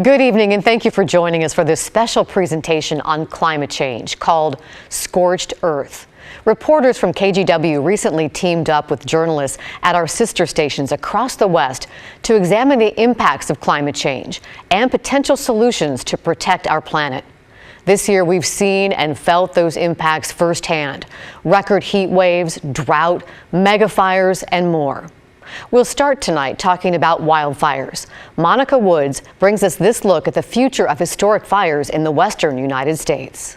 Good evening, and thank you for joining us for this special presentation on climate change called Scorched Earth. Reporters from KGW recently teamed up with journalists at our sister stations across the West to examine the impacts of climate change and potential solutions to protect our planet. This year, we've seen and felt those impacts firsthand: record heat waves, drought, mega fires, and more. We'll start tonight talking about wildfires. Monica Woods brings us this look at the future of historic fires in the western United States.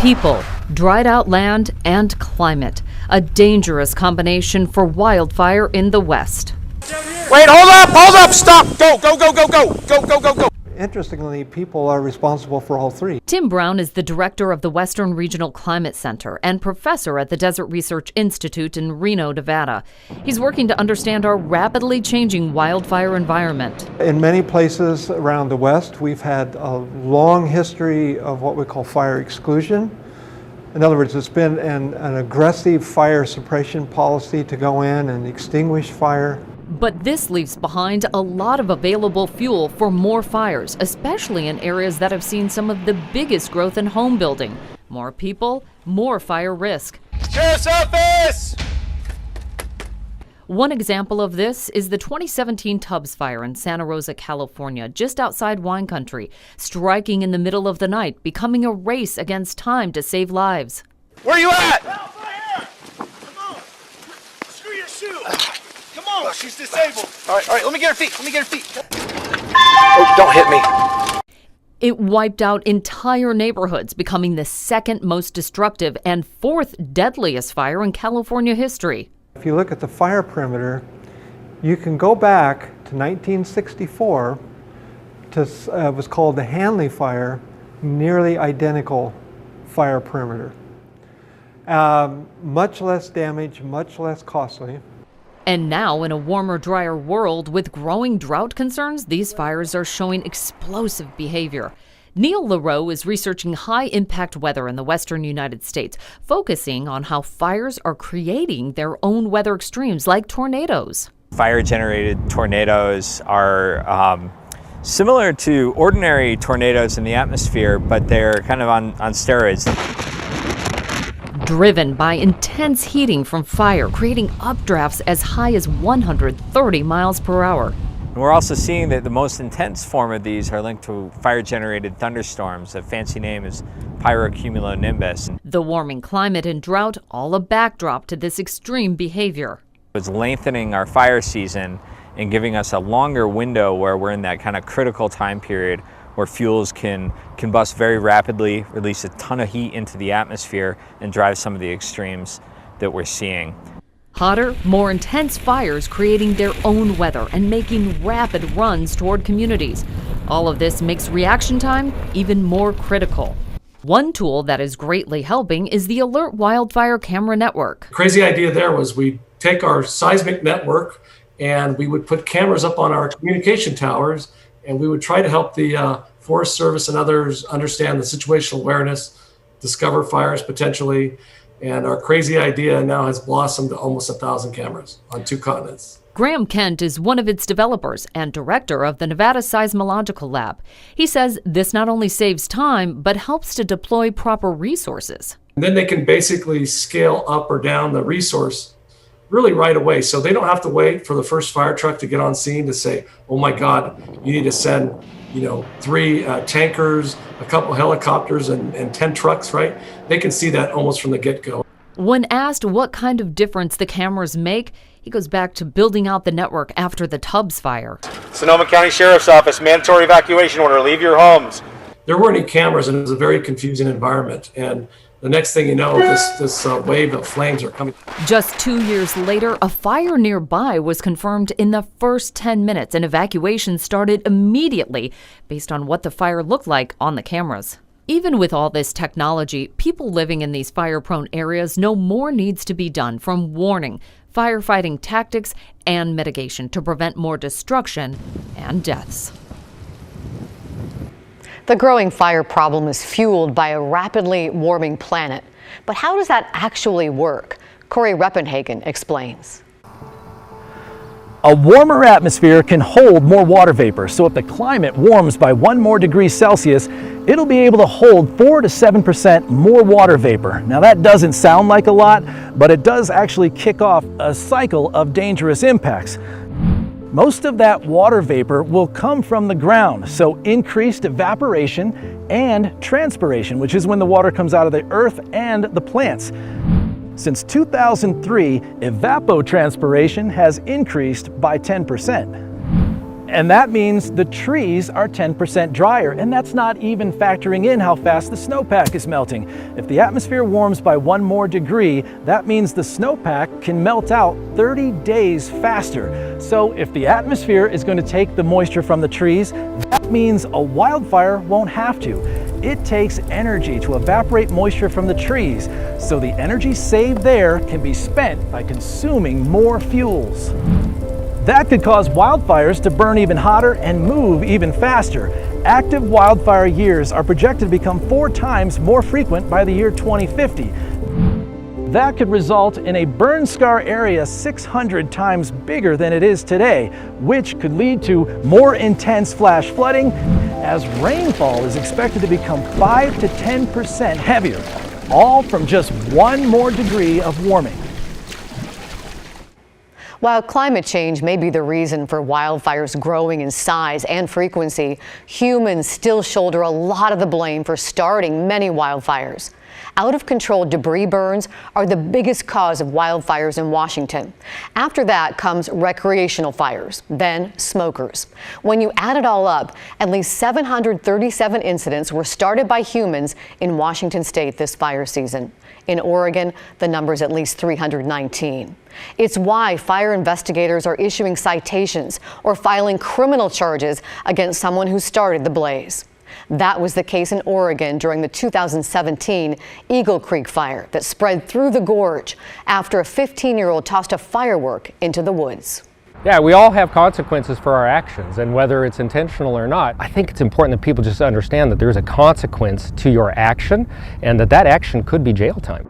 People, dried out land, and climate. A dangerous combination for wildfire in the West. Wait, hold up, stop, go. Interestingly, people are responsible for all three. Tim Brown is the director of the Western Regional Climate Center and professor at the Desert Research Institute in Reno, Nevada. He's working to understand our rapidly changing wildfire environment. In many places around the West, we've had a long history of what we call fire exclusion. In other words, it's been an aggressive fire suppression policy to go in and extinguish fire. But this leaves behind a lot of available fuel for more fires, especially in areas that have seen some of the biggest growth in home building. More people, more fire risk. Sheriff's Office! One example of this is the 2017 Tubbs fire in Santa Rosa, California, just outside wine country, striking in the middle of the night, becoming a race against time to save lives. Where are you at? Help, right here! Come on! Screw your shoe! Come on, she's disabled. All right, let me get her feet. Oh, don't hit me. It wiped out entire neighborhoods, becoming the second most destructive and fourth deadliest fire in California history. If you look at the fire perimeter, you can go back to 1964 to it was called the Hanley Fire, nearly identical fire perimeter. Much less damage, much less costly. And now, in a warmer, drier world with growing drought concerns, these fires are showing explosive behavior. Neil LaRoe is researching high-impact weather in the western United States, focusing on how fires are creating their own weather extremes, like tornadoes. Fire-generated tornadoes are similar to ordinary tornadoes in the atmosphere, but they're kind of on steroids. Driven by intense heating from fire, creating updrafts as high as 130 miles per hour. And we're also seeing that the most intense form of these are linked to fire-generated thunderstorms. A fancy name is pyrocumulonimbus. The warming climate and drought, all a backdrop to this extreme behavior. It's lengthening our fire season and giving us a longer window where we're in that kind of critical time period where fuels can combust very rapidly, release a ton of heat into the atmosphere, and drive some of the extremes that we're seeing. Hotter, more intense fires creating their own weather and making rapid runs toward communities. All of this makes reaction time even more critical. One tool that is greatly helping is the Alert Wildfire Camera Network. The crazy idea there was we'd take our seismic network and we would put cameras up on our communication towers, and we would try to help the Forest Service and others understand the situational awareness, discover fires potentially. And our crazy idea now has blossomed to almost 1,000 cameras on 2 continents. Graham Kent is one of its developers and director of the Nevada Seismological Lab. He says this not only saves time, but helps to deploy proper resources. And then they can basically scale up or down the resource really right away. So they don't have to wait for the first fire truck to get on scene to say, oh my God, you need to send 3 tankers, a couple helicopters, and 10 trucks, right? They can see that almost from the get-go. When asked what kind of difference the cameras make, he goes back to building out the network after the Tubbs fire. Sonoma County Sheriff's Office, mandatory evacuation order, leave your homes. There weren't any cameras, and it was a very confusing environment. And the next thing you know, this wave of flames are coming. Just 2 years later, a fire nearby was confirmed in the first 10 minutes, and evacuation started immediately based on what the fire looked like on the cameras. Even with all this technology, people living in these fire-prone areas know more needs to be done, from warning, firefighting tactics, and mitigation to prevent more destruction and deaths. The growing fire problem is fueled by a rapidly warming planet. But how does that actually work? Corey Reppenhagen explains. A warmer atmosphere can hold more water vapor, so if the climate warms by 1 more degree Celsius, it'll be able to hold 4 to 7% more water vapor. Now that doesn't sound like a lot, but it does actually kick off a cycle of dangerous impacts. Most of that water vapor will come from the ground, so increased evaporation and transpiration, which is when the water comes out of the earth and the plants. Since 2003, evapotranspiration has increased by 10%. And that means the trees are 10% drier, and that's not even factoring in how fast the snowpack is melting. If the atmosphere warms by 1 more degree, that means the snowpack can melt out 30 days faster. So if the atmosphere is going to take the moisture from the trees, that means a wildfire won't have to. It takes energy to evaporate moisture from the trees, so the energy saved there can be spent by consuming more fuels. That could cause wildfires to burn even hotter and move even faster. Active wildfire years are projected to become 4 times more frequent by the year 2050. That could result in a burn scar area 600 times bigger than it is today, which could lead to more intense flash flooding, as rainfall is expected to become 5 to 10% heavier, all from just 1 more degree of warming. While climate change may be the reason for wildfires growing in size and frequency, humans still shoulder a lot of the blame for starting many wildfires. Out-of-control debris burns are the biggest cause of wildfires in Washington. After that comes recreational fires, then smokers. When you add it all up, at least 737 incidents were started by humans in Washington state this fire season. In Oregon, the number's at least 319. It's why fire investigators are issuing citations or filing criminal charges against someone who started the blaze. That was the case in Oregon during the 2017 Eagle Creek fire that spread through the gorge after a 15-year-old tossed a firework into the woods. Yeah, we all have consequences for our actions, and whether it's intentional or not, I think it's important that people just understand that there's a consequence to your action and that action could be jail time.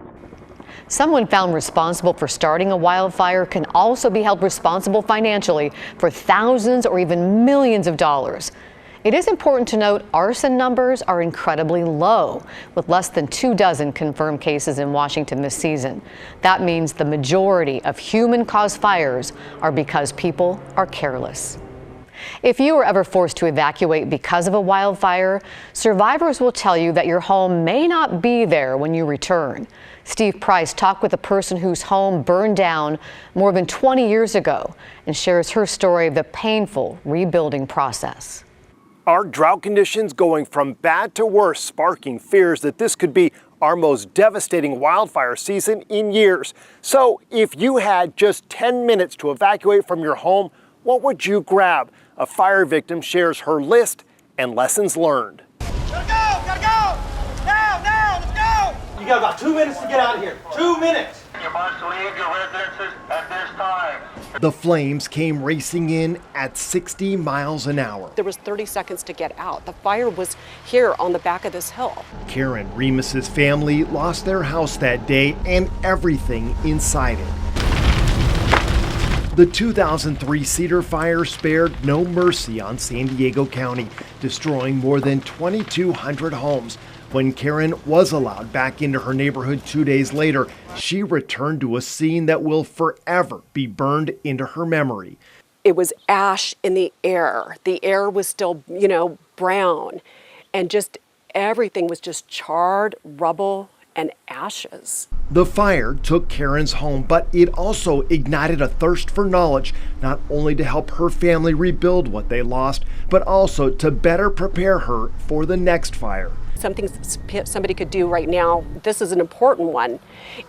Someone found responsible for starting a wildfire can also be held responsible financially for thousands or even millions of dollars. It is important to note arson numbers are incredibly low, with less than 24 confirmed cases in Washington this season. That means the majority of human-caused fires are because people are careless. If you were ever forced to evacuate because of a wildfire, survivors will tell you that your home may not be there when you return. Steve Price talked with a person whose home burned down more than 20 years ago and shares her story of the painful rebuilding process. Are drought conditions going from bad to worse, sparking fears that this could be our most devastating wildfire season in years? So if you had just 10 minutes to evacuate from your home, what would you grab? A fire victim shares her list and lessons learned. Gotta go! Now, let's go! You got about 2 minutes to get out of here. 2 minutes. You must leave your residences at this time. The flames came racing in at 60 miles an hour. There was 30 seconds to get out. The fire was here on the back of this hill. Karen Remus's family lost their house that day and everything inside it. The 2003 Cedar Fire spared no mercy on San Diego County, destroying more than 2,200 homes. When Karen was allowed back into her neighborhood 2 days later, she returned to a scene that will forever be burned into her memory. It was ash in the air. The air was still, brown, and just everything was just charred rubble and ashes. The fire took Karen's home, but it also ignited a thirst for knowledge, not only to help her family rebuild what they lost, but also to better prepare her for the next fire. Something somebody could do right now, this is an important one,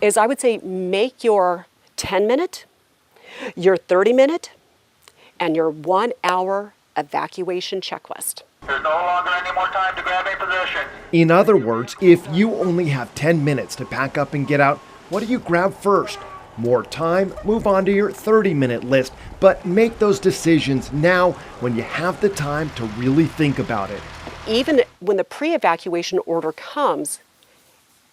is I would say make your 10-minute, your 30-minute, and your 1-hour evacuation checklist. There's no longer any more time to grab a position. In other words, if you only have 10 minutes to pack up and get out, what do you grab first? More time, move on to your 30-minute list, but make those decisions now when you have the time to really think about it. Even when the pre-evacuation order comes,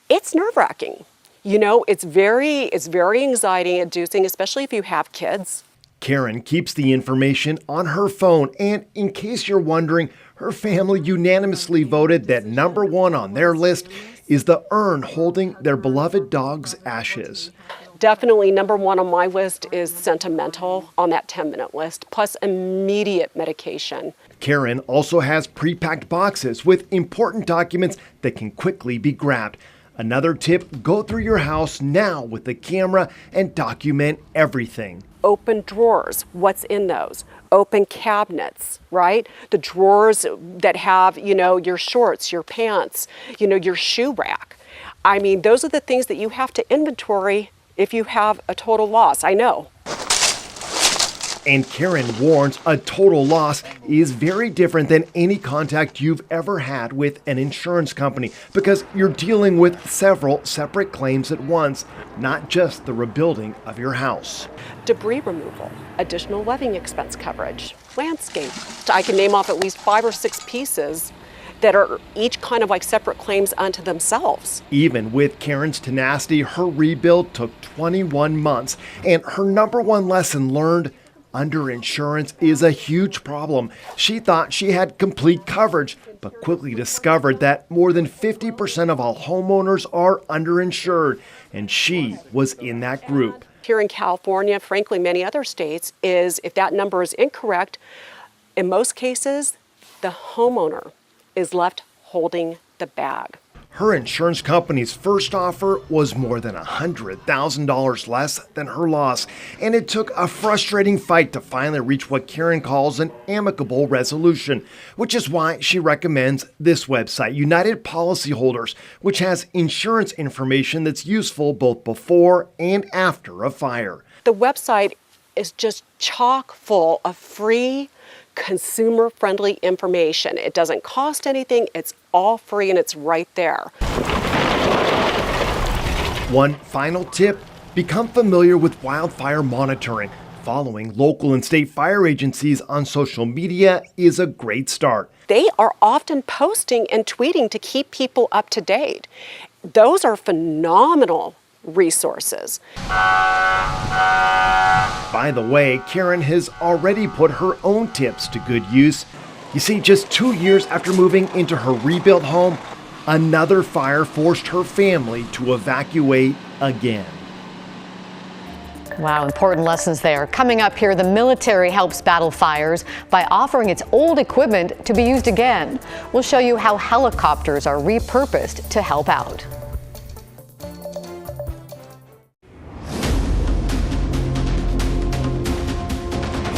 it's nerve-wracking. It's very anxiety-inducing, especially if you have kids. Karen keeps the information on her phone, and in case you're wondering, her family unanimously voted that number one on their list is the urn holding their beloved dog's ashes. Definitely number one on my list is sentimental on that 10-minute list, plus immediate medication. Karen also has pre-packed boxes with important documents that can quickly be grabbed. Another tip, go through your house now with the camera and document everything. Open drawers, what's in those? Open cabinets, right? The drawers that have, your shorts, your pants, your shoe rack. I mean, those are the things that you have to inventory if you have a total loss, I know. And Karen warns a total loss is very different than any contact you've ever had with an insurance company, because you're dealing with several separate claims at once, not just the rebuilding of your house. Debris removal, additional living expense coverage, landscape. I can name off at least 5 or 6 pieces that are each kind of like separate claims unto themselves. Even with Karen's tenacity, her rebuild took 21 months, and her number one lesson learned: underinsurance is a huge problem. She thought she had complete coverage, but quickly discovered that more than 50% of all homeowners are underinsured, and she was in that group. Here in California, frankly, many other states, is if that number is incorrect, in most cases, the homeowner is left holding the bag. Her insurance company's first offer was more than $100,000 less than her loss, and it took a frustrating fight to finally reach what Karen calls an amicable resolution, which is why she recommends this website, United Policyholders, which has insurance information that's useful both before and after a fire. The website is just chock full of free, consumer-friendly information. It doesn't cost anything, it's all free, and it's right there. One final tip, become familiar with wildfire monitoring. Following local and state fire agencies on social media is a great start. They are often posting and tweeting to keep people up to date. Those are phenomenal resources. By the way, Karen has already put her own tips to good use. You see, just 2 years after moving into her rebuilt home, another fire forced her family to evacuate again. Wow, important lessons there. Coming up here, the military helps battle fires by offering its old equipment to be used again. We'll show you how helicopters are repurposed to help out.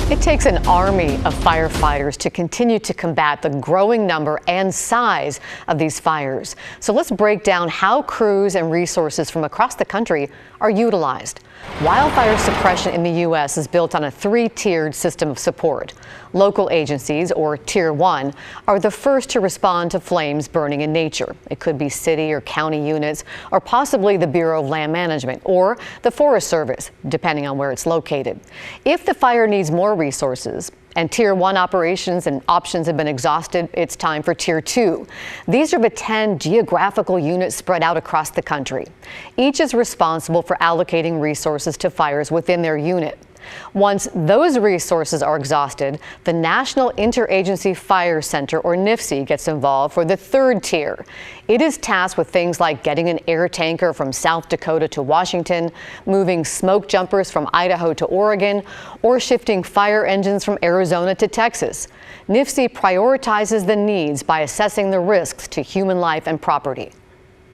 It takes an army of firefighters to continue to combat the growing number and size of these fires. So let's break down how crews and resources from across the country are utilized. Wildfire suppression in the U.S. is built on a 3-tiered system of support. Local agencies, or Tier 1, are the first to respond to flames burning in nature. It could be city or county units, or possibly the Bureau of Land Management, or the Forest Service, depending on where it's located. If the fire needs more resources, and Tier 1 operations and options have been exhausted, it's time for Tier 2. These are the 10 geographical units spread out across the country. Each is responsible for allocating resources to fires within their unit. Once those resources are exhausted, the National Interagency Fire Center, or NIFC, gets involved for the 3rd tier. It is tasked with things like getting an air tanker from South Dakota to Washington, moving smoke jumpers from Idaho to Oregon, or shifting fire engines from Arizona to Texas. NIFC prioritizes the needs by assessing the risks to human life and property.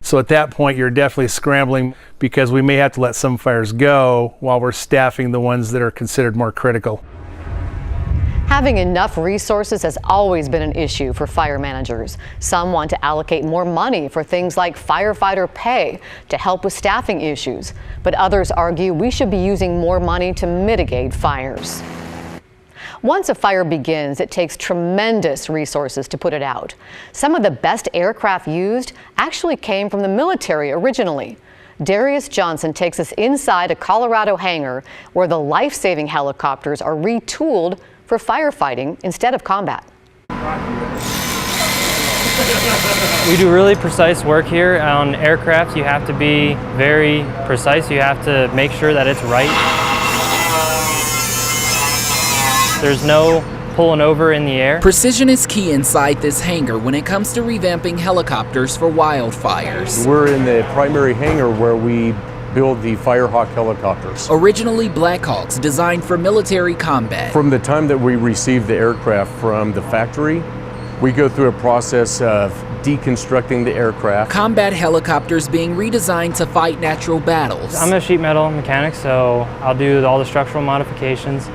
So at that point, you're definitely scrambling because we may have to let some fires go while we're staffing the ones that are considered more critical. Having enough resources has always been an issue for fire managers. Some want to allocate more money for things like firefighter pay to help with staffing issues, but others argue we should be using more money to mitigate fires. Once a fire begins, it takes tremendous resources to put it out. Some of the best aircraft used actually came from the military originally. Darius Johnson takes us inside a Colorado hangar where the life-saving helicopters are retooled for firefighting instead of combat. We do really precise work here on aircraft. You have to be very precise. You have to make sure that it's right. There's no pulling over in the air. Precision is key inside this hangar when it comes to revamping helicopters for wildfires. We're in the primary hangar where we build the Firehawk helicopters. Originally Blackhawks designed for military combat. From the time that we receive the aircraft from the factory, we go through a process of deconstructing the aircraft. Combat helicopters being redesigned to fight natural battles. I'm a sheet metal mechanic, so I'll do all the structural modifications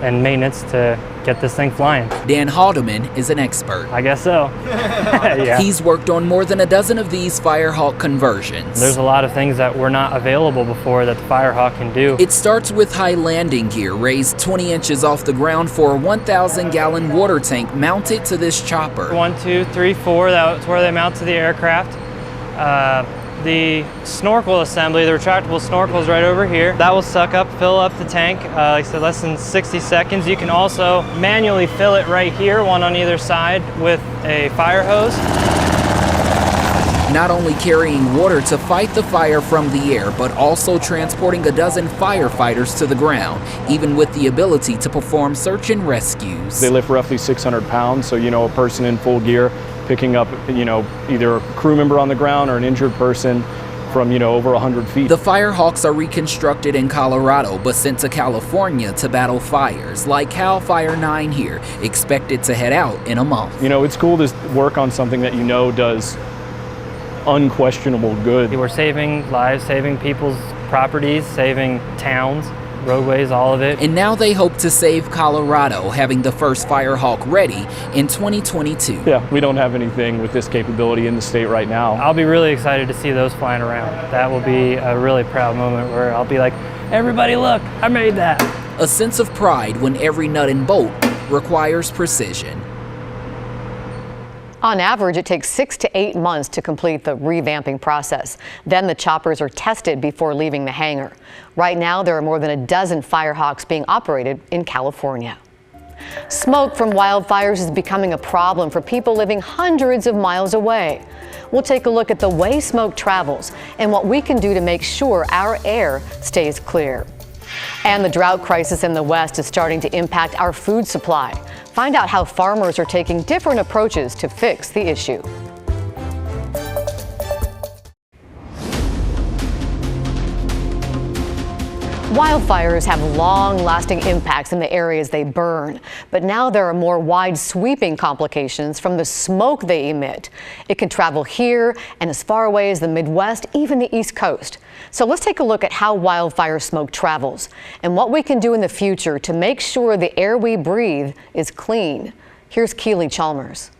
and maintenance to get this thing flying. Dan Haldeman is an expert. I guess so. Yeah. He's worked on more than a dozen of these Firehawk conversions. There's a lot of things that were not available before that the Firehawk can do. It starts with high landing gear raised 20 inches off the ground for a 1,000-gallon water tank mounted to this chopper. 1, 2, 3, 4, that's where they mount to the aircraft. The snorkel assembly, the retractable snorkel is right over here. That will suck up, fill up the tank, like I said, less than 60 seconds. You can also manually fill it right here, one on either side with a fire hose. Not only carrying water to fight the fire from the air, but also transporting a dozen firefighters to the ground, even with the ability to perform search and rescues. They lift roughly 600 pounds, so a person in full gear picking up, either a crew member on the ground or an injured person from, over 100 feet. The Firehawks are reconstructed in Colorado, but sent to California to battle fires, like Cal Fire 9 here, expected to head out in a month. It's cool to work on something that does unquestionable good. We're saving lives, saving people's properties, saving towns, roadways, all of it. And now they hope to save Colorado, having the first Firehawk ready in 2022. Yeah, we don't have anything with this capability in the state right now. I'll be really excited to see those flying around. That will be a really proud moment where I'll be like, everybody look, I made that. A sense of pride when every nut and bolt requires precision. On average, it takes 6 to 8 months to complete the revamping process. Then the choppers are tested before leaving the hangar. Right now, there are more than a dozen Firehawks being operated in California. Smoke from wildfires is becoming a problem for people living hundreds of miles away. We'll take a look at the way smoke travels and what we can do to make sure our air stays clear. And the drought crisis in the West is starting to impact our food supply. Find out how farmers are taking different approaches to fix the issue. Wildfires have long-lasting impacts in the areas they burn, but now there are more wide-sweeping complications from the smoke they emit. It can travel here and as far away as the Midwest, even the East Coast. So let's take a look at how wildfire smoke travels and what we can do in the future to make sure the air we breathe is clean. Here's Keely Chalmers.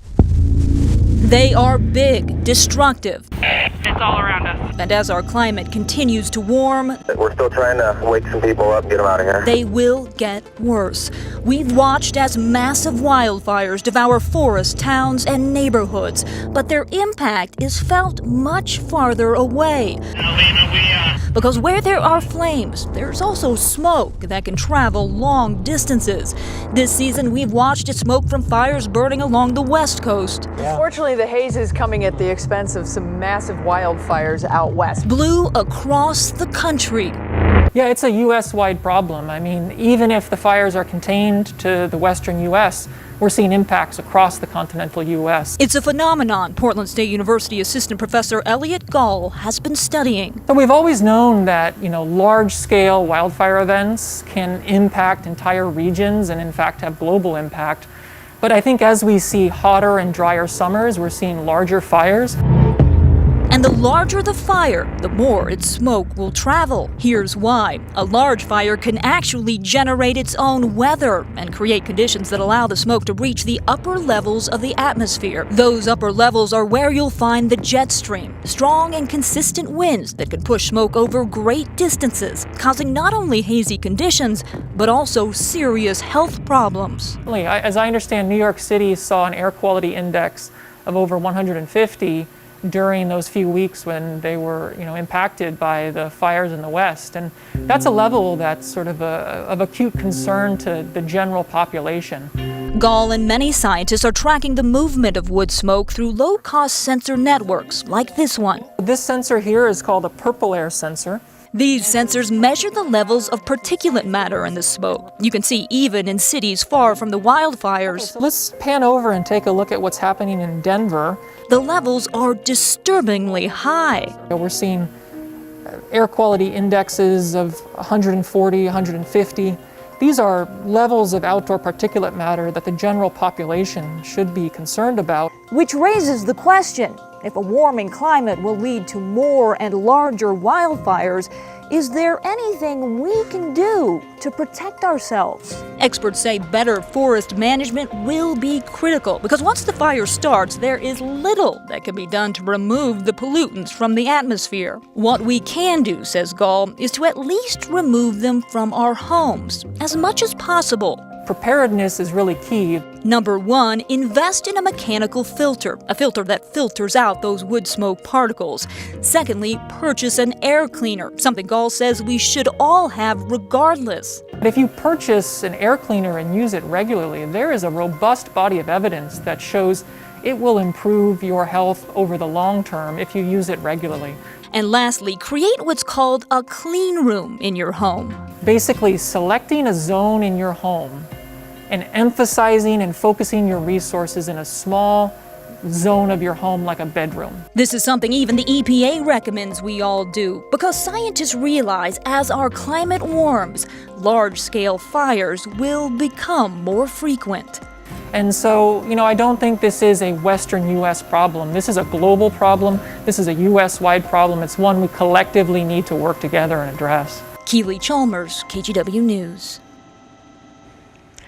They are big, destructive. It's all around us. And as our climate continues to warm, we're still trying to wake some people up, get them out of here. They will get worse. We've watched as massive wildfires devour forests, towns, and neighborhoods, but their impact is felt much farther away. Because where there are flames, there's also smoke that can travel long distances. This season, we've watched smoke from fires burning along the West Coast. Unfortunately, the haze is coming at the expense of some massive wildfires out west. Blew across the country. Yeah, it's a U.S.-wide problem. I mean, even if the fires are contained to the western U.S., we're seeing impacts across the continental U.S. It's a phenomenon Portland State University Assistant Professor Elliot Gall has been studying. So we've always known that, large-scale wildfire events can impact entire regions and, in fact, have global impact. But I think as we see hotter and drier summers, we're seeing larger fires. And the larger the fire, the more its smoke will travel. Here's why. A large fire can actually generate its own weather and create conditions that allow the smoke to reach the upper levels of the atmosphere. Those upper levels are where you'll find the jet stream, strong and consistent winds that can push smoke over great distances, causing not only hazy conditions, but also serious health problems. As I understand, New York City saw an air quality index of over 150 during those few weeks when they were, impacted by the fires in the West. And that's a level that's sort of acute concern to the general population. Gall and many scientists are tracking the movement of wood smoke through low-cost sensor networks like this one. This sensor here is called a purple air sensor. These sensors measure the levels of particulate matter in the smoke. You can see even in cities far from the wildfires. So let's pan over and take a look at what's happening in Denver. The levels are disturbingly high. We're seeing air quality indexes of 140, 150. These are levels of outdoor particulate matter that the general population should be concerned about. Which raises the question, if a warming climate will lead to more and larger wildfires, is there anything we can do to protect ourselves? Experts say better forest management will be critical because once the fire starts, there is little that can be done to remove the pollutants from the atmosphere. What we can do, says Gall, is to at least remove them from our homes as much as possible. Preparedness is really key. Number 1, invest in a mechanical filter, a filter that filters out those wood smoke particles. Secondly, purchase an air cleaner, something Gall says we should all have regardless. But if you purchase an air cleaner and use it regularly, there is a robust body of evidence that shows it will improve your health over the long term if you use it regularly. And lastly, create what's called a clean room in your home. Basically, selecting a zone in your home and emphasizing and focusing your resources in a small zone of your home like a bedroom. This is something even the EPA recommends we all do because scientists realize as our climate warms, large-scale fires will become more frequent. And so, I don't think this is a Western U.S. problem. This is a global problem. This is a U.S.-wide problem. It's one we collectively need to work together and address. Keely Chalmers, KGW News.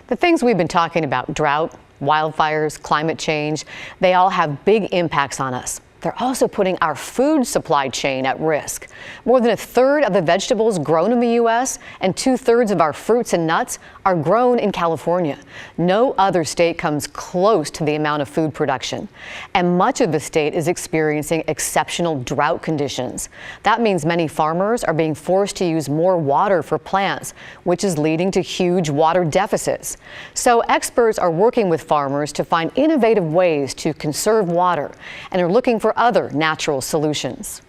The things we've been talking about, drought, wildfires, climate change, they all have big impacts on us. They're also putting our food supply chain at risk. More than a third of the vegetables grown in the U.S. and 2/3 of our fruits and nuts are grown in California. No other state comes close to the amount of food production. And much of the state is experiencing exceptional drought conditions. That means many farmers are being forced to use more water for plants, which is leading to huge water deficits. So experts are working with farmers to find innovative ways to conserve water and are looking for other natural solutions.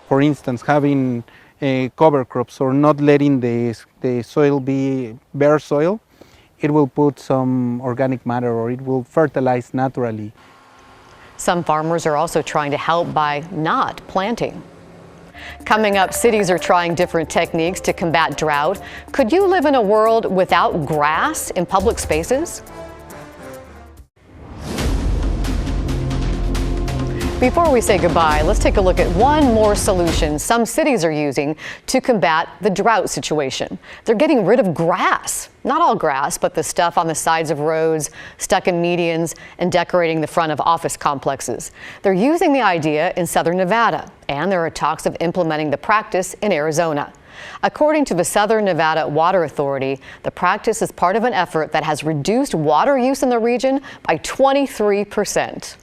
For instance, having cover crops or not letting the soil be bare soil, it will put some organic matter or it will fertilize naturally. Some farmers are also trying to help by not planting. Coming up, cities are trying different techniques to combat drought. Could you live in a world without grass in public spaces? Before we say goodbye, let's take a look at one more solution some cities are using to combat the drought situation. They're getting rid of grass. Not all grass, but the stuff on the sides of roads, stuck in medians, and decorating the front of office complexes. They're using the idea in southern Nevada, and there are talks of implementing the practice in Arizona. According to the Southern Nevada Water Authority, the practice is part of an effort that has reduced water use in the region by 23%.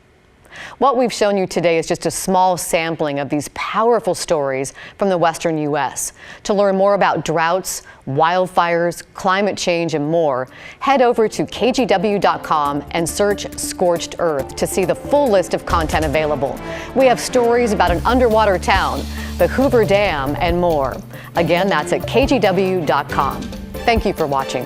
What we've shown you today is just a small sampling of these powerful stories from the western U.S. To learn more about droughts, wildfires, climate change, and more, head over to KGW.com and search Scorched Earth to see the full list of content available. We have stories about an underwater town, the Hoover Dam, and more. Again, that's at KGW.com. Thank you for watching.